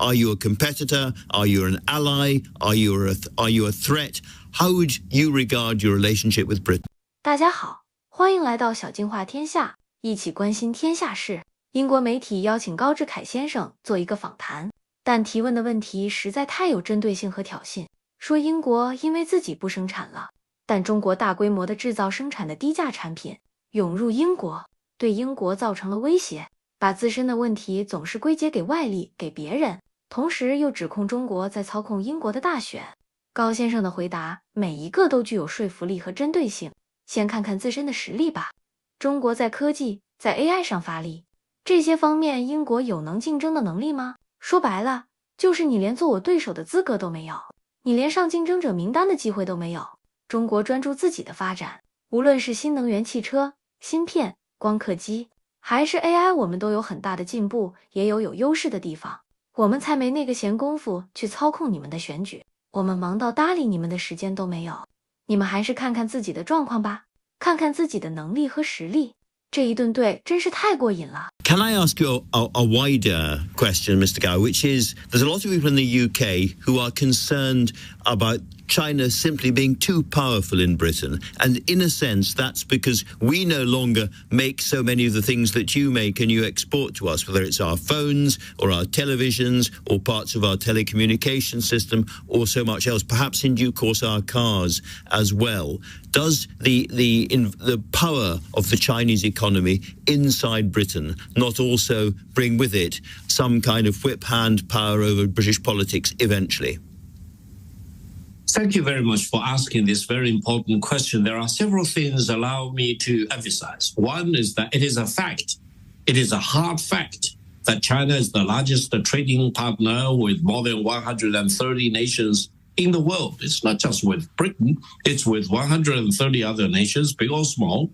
Are you a competitor? Are you an ally? Are you a threat? How would you regard your relationship with Britain? 大家好，欢迎来到小静话天下，一起关心天下事。英国媒体邀请高志凯先生做一个访谈，但提问的问题实在太有针对性和挑衅，说英国因为自己不生产了，但中国大规模的制造生产的低价产品涌入英国，对英国造成了威胁，把自身的问题总是归结给外力，给别人，同时又指控中国在操控英国的大选。高先生的回答每一个都具有说服力和针对性。先看看自身的实力吧。中国在科技，在 AI 上发力，这些方面英国有能竞争的能力吗？说白了，就是你连做我对手的资格都没有，你连上竞争者名单的机会都没有。中国专注自己的发展，无论是新能源汽车、芯片、光刻机，还是 AI， 我们都有很大的进步，也有优势的地方。我们才没那个闲工夫去操控你们的选举，我们忙到搭理你们的时间都没有。你们还是看看自己的状况吧，看看自己的能力和实力。这一顿对真是太过瘾了。Can I ask you a wider question, Mr. Gao, which is, there's a lot of people in the UK who are concerned about China simply being too powerful in Britain. And in a sense, that's because we no longer make so many of the things that you make and you export to us, whether it's our phones or our televisions or parts of our telecommunication system or so much else, perhaps in due course our cars as well. Does the power of the Chinese economy inside Britain not also bring with it some kind of whip hand power over British politics eventually? Thank you very much for asking this very important question. There are several things allow me to emphasize. One is that it is a fact. It is a hard fact that China is the largest trading partner with more than 130 nations in the world. It's not just with Britain, it's with 130 other nations, big or small.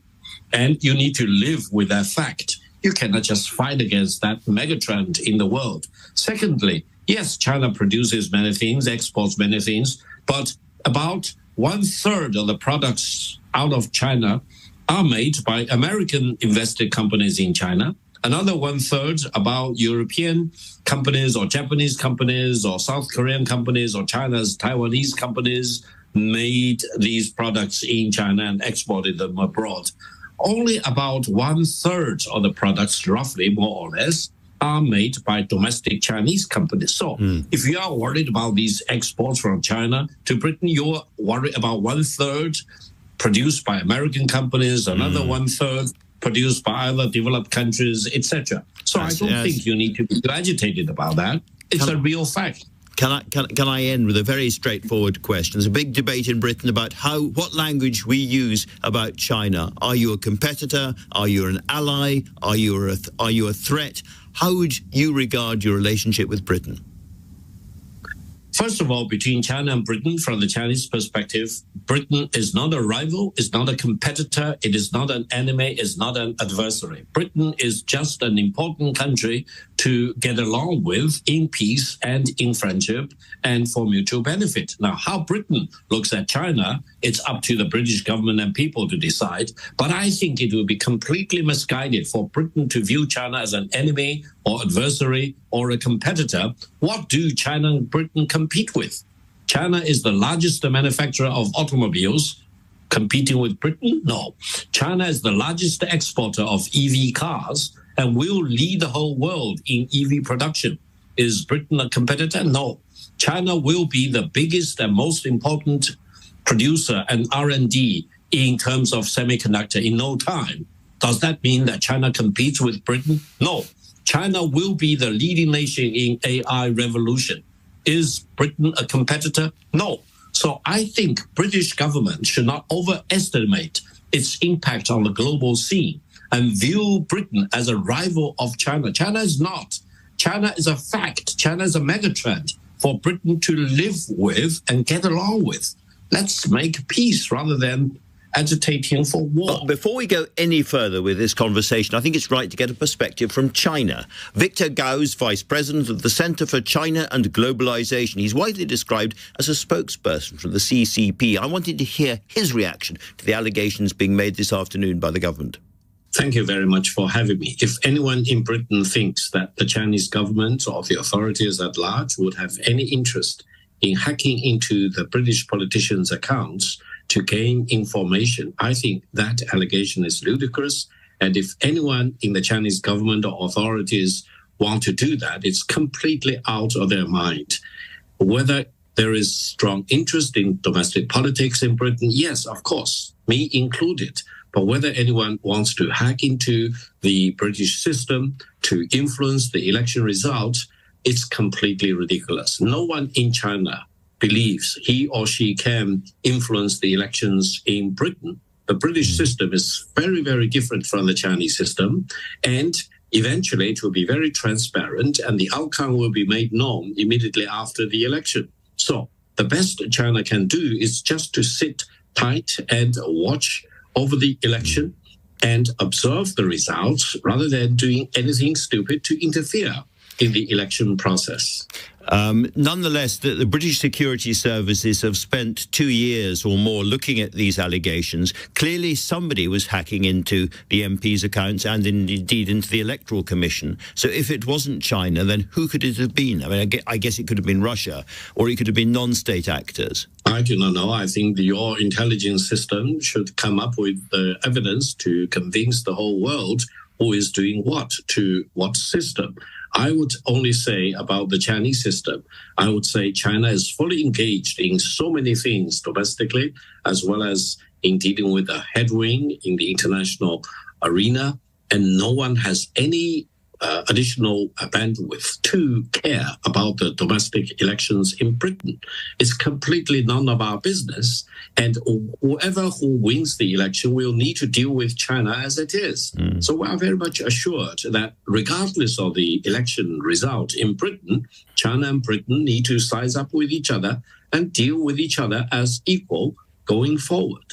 And you need to live with that fact. You cannot just fight against that megatrend in the world. Secondly, yes, China produces many things, exports many things, but about 1/3 of the products out of China are made by American invested companies in China. Another 1/3 about European companies or Japanese companies or South Korean companies or China's Taiwanese companies made these products in China and exported them abroad. Only about 1/3 of the products, roughly more or less, are made by domestic Chinese companies. So if you are worried about these exports from China to Britain, you're worried about 1/3 produced by American companies, another 1/3 produced by other developed countries, etc. So I don't think you need to be agitated about that. It's a real fact. Can I end with a very straightforward question? There's a big debate in Britain about what language we use about China. Are you a competitor? Are you an ally? Are you a threat? How would you regard your relationship with Britain? First of all, between China and Britain, from the Chinese perspective, Britain is not a rival, is not a competitor, it is not an enemy, is not an adversary. Britain is just an important country to get along with in peace and in friendship and for mutual benefit. Now, how Britain looks at China, it's up to the British government and people to decide. But I think it would be completely misguided for Britain to view China as an enemy or adversary or a competitor. What do China and Britain compete with? China is the largest manufacturer of automobiles. Competing with Britain? No. China is the largest exporter of EV cars and will lead the whole world in EV production. Is Britain a competitor? No. China will be the biggest and most important producer and R&D in terms of semiconductor in no time. Does that mean that China competes with Britain? No. China will be the leading nation in AI revolution. Is Britain a competitor? No. So I think British government should not overestimate its impact on the global scene and view Britain as a rival of China. China is not. China is a fact. China is a megatrend for Britain to live with and get along with. Let's make peace rather than agitating for war. But before we go any further with this conversation, I think it's right to get a perspective from China. Victor Gao is Vice President of the Center for China and Globalization. He's widely described as a spokesperson from the CCP. I wanted to hear his reaction to the allegations being made this afternoon by the government. Thank you very much for having me. If anyone in Britain thinks that the Chinese government or the authorities at large would have any interest in hacking into the British politicians' accounts to gain information, I think that allegation is ludicrous. And if anyone in the Chinese government or authorities want to do that, it's completely out of their mind. Whether there is strong interest in domestic politics in Britain, yes, of course, me included. But whether anyone wants to hack into the British system to influence the election result, it's completely ridiculous. No one in China believes he or she can influence the elections in Britain. The British system is very, very different from the Chinese system. And eventually it will be very transparent and the outcome will be made known immediately after the election. So the best China can do is just to sit tight and watch over the election and observe the results rather than doing anything stupid to interfere in the election process. Nonetheless, the British security services have spent 2 years or more looking at these allegations. Clearly, somebody was hacking into the MPs' accounts and indeed into the Electoral Commission. So if it wasn't China, then who could it have been? I mean, I guess it could have been Russia, or it could have been non-state actors. I do not know. I think your intelligence system should come up with the evidence to convince the whole world who is doing what to what system. I would only say about the Chinese system, I would say China is fully engaged in so many things domestically, as well as in dealing with the headwind in the international arena. And no one has any additional bandwidth to care about the domestic elections in Britain. It's completely none of our business. And whoever who wins the election will need to deal with China as it is. So we are very much assured that regardless of the election result in Britain, China and Britain need to size up with each other and deal with each other as equal going forward.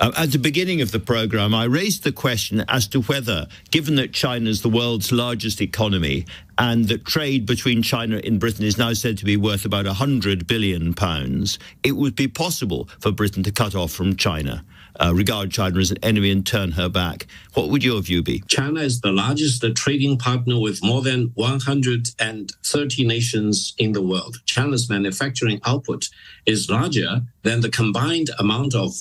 At the beginning of the programme, I raised the question as to whether, given that China is the world's largest economy and that trade between China and Britain is now said to be worth about £100 billion, it would be possible for Britain to cut off from China, regard China as an enemy and turn her back. What would your view be? China is the largest trading partner with more than 130 nations in the world. China's manufacturing output is larger than the combined amount of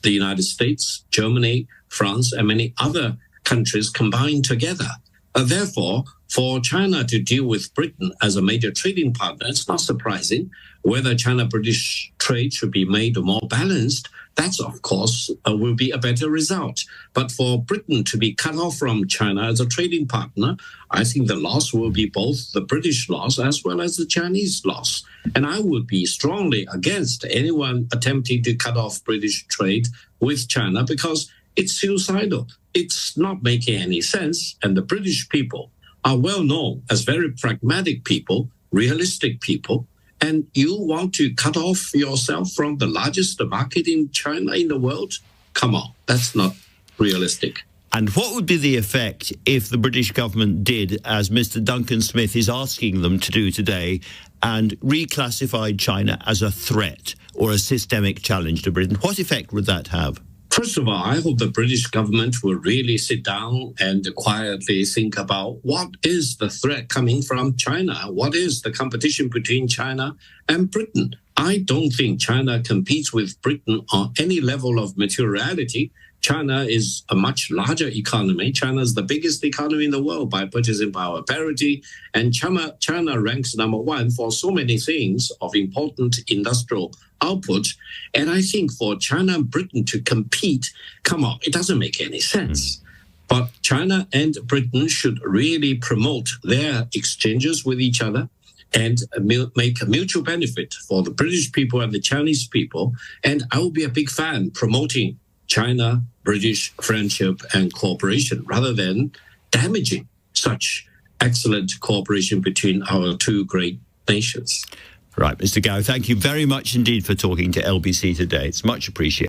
the United States, Germany, France, and many other countries combined together. Therefore, for China to deal with Britain as a major trading partner, it's not surprising. Whether China-British trade should be made more balanced, that's, of course, will be a better result. But for Britain to be cut off from China as a trading partner, I think the loss will be both the British loss as well as the Chinese loss. And I would be strongly against anyone attempting to cut off British trade with China because it's suicidal. It's not making any sense. And the British people are well known as very pragmatic people, realistic people. And you want to cut off yourself from the largest market in China in the world? Come on, that's not realistic. And what would be the effect if the British government did, as Mr. Duncan Smith is asking them to do today, and reclassified China as a threat or a systemic challenge to Britain? What effect would that have? First of all, I hope the British government will really sit down and quietly think about what is the threat coming from China? What is the competition between China and Britain? I don't think China competes with Britain on any level of materiality. China is a much larger economy. China is the biggest economy in the world by purchasing power parity. And China ranks #1 for so many things of important industrial output. And I think for China and Britain to compete, come on, it doesn't make any sense. But China and Britain should really promote their exchanges with each other and make a mutual benefit for the British people and the Chinese people. And I will be a big fan promoting China-British friendship and cooperation rather than damaging such excellent cooperation between our two great nations. Right, Mr. Gao, thank you very much indeed for talking to LBC today. It's much appreciated.